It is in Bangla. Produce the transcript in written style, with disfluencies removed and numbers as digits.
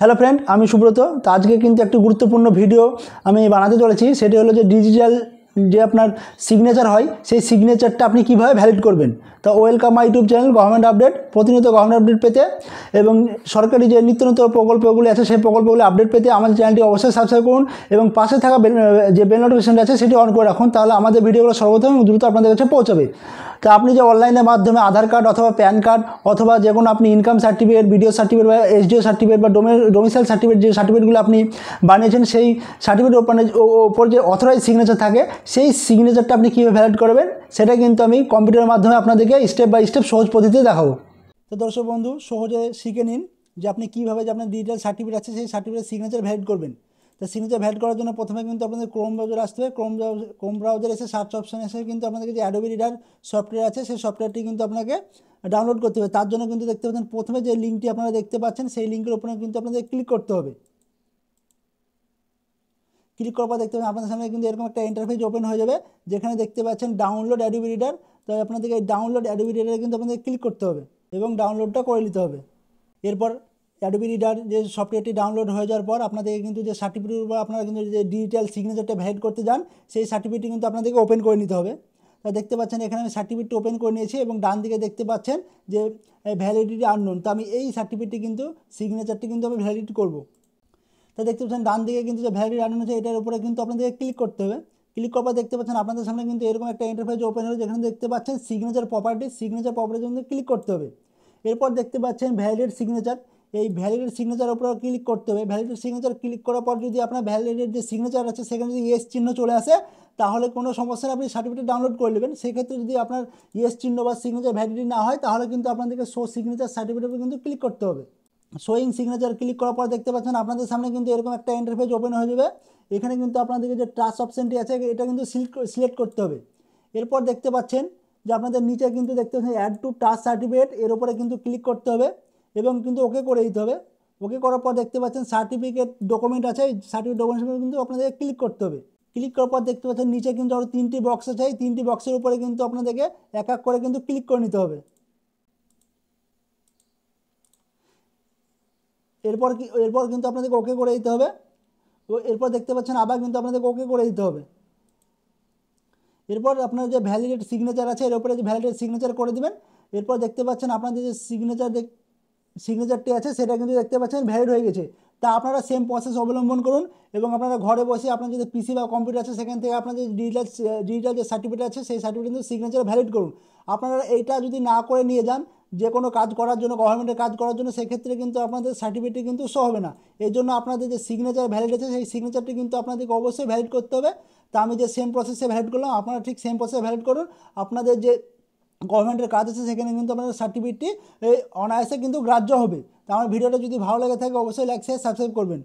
হ্যালো ফ্রেন্ড, আমি সুব্রত। তো আজকে কিন্তু একটি গুরুত্বপূর্ণ ভিডিও আমি বানাতে চলেছি। সেটি হলো যে ডিজিটাল যে আপনার সিগনেচার হয়, সেই সিগনেচারটা আপনি কীভাবে ভ্যালিড করবেন। তো welcome my YouTube channel government update. প্রতিনিয়ত গভর্নমেন্ট আপডেট পেতে এবং সরকারি যে নিত্য নতুন প্রকল্পগুলি আছে সেই প্রকল্পগুলি আপডেট পেতে আমাদের চ্যানেলটি অবশ্যই সাবস্ক্রাইব করুন এবং পাশে থাকা যে বেল নোটিফিকেশনটা আছে সেটি অন করে রাখুন। তাহলে আমাদের ভিডিওগুলো সর্বপ্রথম এবং দ্রুত আপনাদের কাছে পৌঁছাবে। তো আপনি যে অনলাইনের মাধ্যমে আধার কার্ড অথবা প্যান কার্ড অথবা যে কোনো আপনি ইনকাম সার্টিফিকেট, বিডিও সার্টিফিকেট বা এসডিও সার্টিফিকেট বা ডোমিসাইল সার্টিফিকেট, যে সার্টিফিকেটগুলো আপনি বানিয়েছেন সেই সার্টিফিকেটের ওপর যে অথরাইজ সিগনেচার থাকে, সেই সিগনেচারটা আপনি কীভাবে ভ্যালিড করবেন সেটা কিন্তু আমি কম্পিউটারের মাধ্যমে আপনাদেরকে স্টেপ বাই স্টেপ সহজ পদ্ধতিতে দেখাবো। তো দর্শক বন্ধু, সহজে শিখে নিন যে আপনি কীভাবে যে আপনার ডিজিটাল সার্টিফিকেট আছে সেই সার্টিফিকেটের সিগনেচার ভ্যালিড করবেন। তো সিগনেচার ভ্যালিড করার জন্য প্রথমে কিন্তু আপনাদের ক্রোম ব্রাউজার আসতে হবে। ক্রোম ব্রাউজার এসে সার্চ অপশানে এসে কিন্তু আপনাদেরকে যে অ্যাডোবি রিডার সফটওয়্যার আছে সেই সফটওয়্যারটি কিন্তু আপনাকে ডাউনলোড করতে হবে। তার জন্য কিন্তু দেখতে পাচ্ছেন প্রথমে যে লিঙ্কটি আপনারা দেখতে পাচ্ছেন সেই লিঙ্কের উপরে কিন্তু আপনাদের ক্লিক করতে হবে। ক্লিক করার পর দেখতে পাবেন আপনাদের সামনে কিন্তু এরকম একটা ইন্টারফেস ওপেন হয়ে যাবে, যেখানে দেখতে পাচ্ছেন ডাউনলোড অ্যাডোবি রিডার। তো আপনাদেরকে এই ডাউনলোড অ্যাডোবি রিডারে কিন্তু আপনাদের ক্লিক করতে হবে এবং ডাউনলোডটা করে নিতে হবে। এরপর অ্যাডোবি রিডার যে সফটওয়্যারটি ডাউনলোড হয়ে যাওয়ার পর আপনাদেরকে কিন্তু যে সার্টিফিকেট বা আপনারা কিন্তু যে ডিজিটাল সিগনেচারটা ভ্যালিড করতে যান সেই সার্টিফিকেটটি কিন্তু আপনাদেরকে ওপেন করে নিতে হবে। তা দেখতে পাচ্ছেন এখানে আমি সার্টিফিকেটটি ওপেন করে নিয়েছি এবং ডান দিকে দেখতে পাচ্ছেন যে ভ্যালিডিটি আননোন। তো আমি এই সার্টিফিকেটটি কিন্তু সিগনেচারটি কিন্তু আমি ভ্যালিড করব। তো দেখতে পাচ্ছেন ডান দিকে কিন্তু যে ভ্যালিডিটি আননোন আছে এটার উপরে কিন্তু আপনাদেরকে ক্লিক করতে হবে। ক্লিক করার পর দেখতে পাচ্ছেন আপনাদের সামনে কিন্তু এরকম একটা ইন্টারফেস ওপেন হবে, যেখানে দেখতে পাচ্ছেন সিগনেচার প্রপার্টি কিন্তু ক্লিক করতে হবে। এরপর দেখতে পাচ্ছেন ভ্যালিডেট সিগনেচার, এই ভ্যালিডেট সিগনেচার উপর ক্লিক করতে হবে। ভ্যালিডেট সিগনেচার ক্লিক করার পর যদি আপনার ভ্যালিডেট যে সিগনেচার আছে সেখানে যদি ইয়েস চিহ্ন চলে আসে তাহলে কোনো সমস্যা নেই, আপনি সার্টিফিকেট ডাউনলোড করে নেবেন। সেক্ষেত্রে যদি আপনার ইয়েস চিহ্ন বা সিগনেচার ভ্যালিডিটি না হয় তাহলে কিন্তু আপনাদেরকে শো সিগনেচার সার্টিফিকেটে কিন্তু ক্লিক করতে হবে। শোয়িং সিগনেচার ক্লিক করার পর দেখতে পাচ্ছেন আপনাদের সামনে কিন্তু এরকম একটা ইন্টারফেস ওপেন হয়ে যাবে। এখানে কিন্তু আপনাদেরকে যে ট্রাস্ট অপশানটি আছে এটা কিন্তু সিলেক্ট করতে হবে। এরপর দেখতে পাচ্ছেন যে আপনাদের নিচে কিন্তু দেখতে পাচ্ছেন অ্যাড টু ট্রাস্ট সার্টিফিকেট, এর উপরে কিন্তু ক্লিক করতে হবে এবং কিন্তু ওকে করে দিতে হবে। ওকে করার পর দেখতে পাচ্ছেন সার্টিফিকেট ডকুমেন্ট আছে, সার্টিফিকেট ডকুমেন্ট কিন্তু আপনাদের ক্লিক করতে হবে। ক্লিক করার পর দেখতে পাচ্ছেন নিচে কিন্তু আরও 3টি বক্স আছে, এই 3টি বক্সের উপরে কিন্তু আপনাদেরকে এক এক করে কিন্তু ক্লিক করে নিতে হবে। এরপর কিন্তু আপনাদেরকে ওকে করে দিতে হবে। এরপর দেখতে পাচ্ছেন আবার কিন্তু আপনাদেরকে ওকে করে দিতে হবে। এরপর আপনার যে ভ্যালিডেট সিগনেচার আছে এর উপরে যে ভ্যালিডেট সিগনেচার করে দেবেন। এরপর দেখতে পাচ্ছেন আপনাদের যে সিগনেচারটি আছে সেটা কিন্তু দেখতে পাচ্ছেন ভ্যালিড হয়ে গেছে। তা আপনারা সেম প্রসেস অবলম্বন করুন এবং আপনারা ঘরে বসে আপনার যদি পিসি বা কম্পিউটার আছে সেখান থেকে আপনার যে ডিজিটাল যে সার্টিফিকেট আছে সেই সার্টিফিকেট কিন্তু সিগনেচার ভ্যালিড করুন। আপনারা এইটা যদি না করে নিয়ে যান যে কোনো কাজ করার জন্য, গভর্নমেন্টের কাজ করার জন্য, সেক্ষেত্রে কিন্তু আপনাদের সার্টিফিকেটটি কিন্তু শো হবে না। এই জন্য আপনাদের যে সিগনেচার ভ্যালিড আছে সেই সিগনেচারটি কিন্তু আপনাদেরকে অবশ্যই ভ্যালিড করতে হবে। তা আমি যে সেম প্রসেসে ভ্যালিড করলাম আপনারা ঠিক সেম প্রসেসে ভ্যালিড করুন। আপনাদের যে গভর্নমেন্টের কাজ আছে সেখানে কিন্তু আপনাদের সার্টিফিকেটটি অনায়াসে কিন্তু গ্রাহ্য হবে। তো আমার ভিডিওটা যদি ভালো লেগে থাকে অবশ্যই লাইক শেয়ার সাবস্ক্রাইব করবেন।